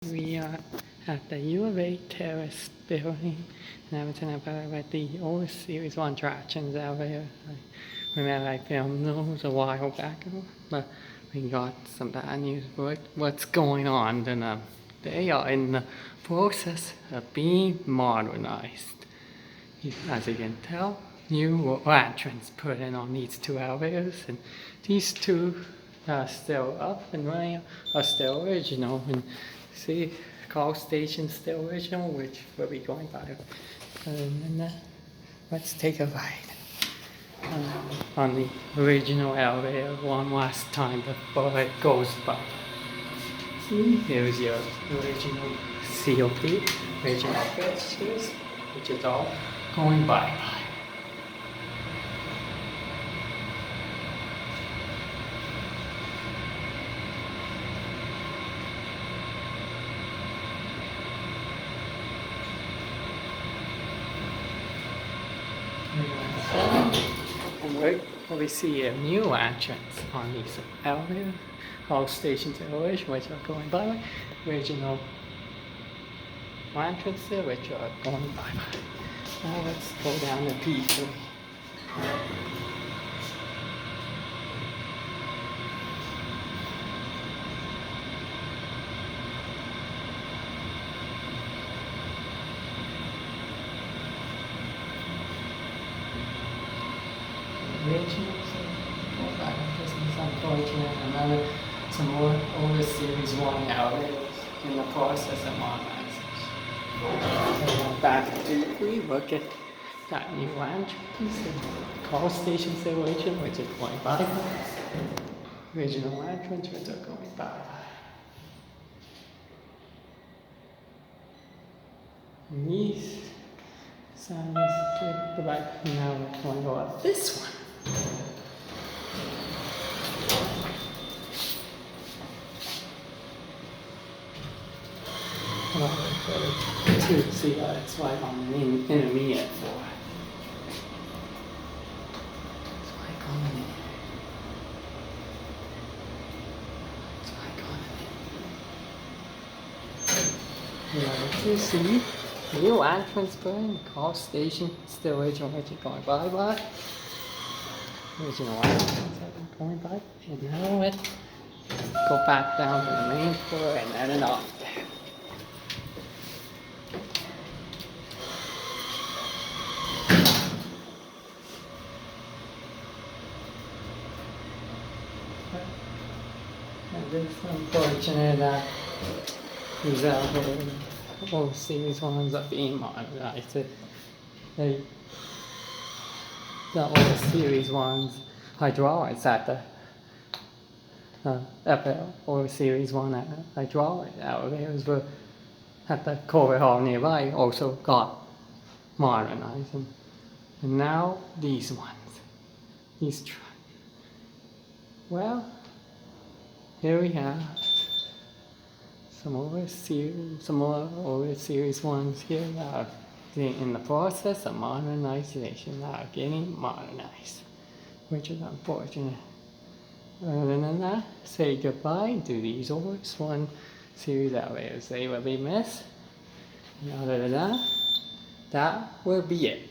We are at the University Terrace Building in Edmonton Alberta with the Otis Series1 Traction Elevators. I remember I filmed those a while back ago, but we got some bad news. What's going on? Then they are in the process of being modernized. As you can tell, new lanterns put in on these two elevators, and these two are still up and running, are still original. And see, call station still original, which we'll be going by. And then let's take a ride on the original elevator one last time before it goes by. See, here's your original COP, original fixtures, which is all going by. And we see a new entrance on these elevators. All stations are original, which are going by. Original entrance there, which are going by. Now let's go down to P3. Original, this is unfortunate. Another, some more Otis Series1 elevators in the process of modernization. And back to we look at that new entrance, the call station still original, which is going by. Original entrance, which are going by. And these sounds to the back. Now we're going to go up this one. To see it's like on the intermediate floor. It's like on the yeah, you see new entrance burn, call station, still original, which is going by. Original entrance have been going by. And now let's go back down to the main floor and add it off there. And it's unfortunate that these elevators, Otis Series ones are being modernized. The Otis Series ones hydraulics at the Epic Otis Series1 hydraulic elevators were at the Corbett Hall nearby also got modernized. And now these ones. Well, here we have some more Otis Series ones here that are in the process of modernization, that are getting modernized, which is unfortunate. Other than that, say goodbye to these Otis 1 series elevators. They will be missed. And other than that, that will be it.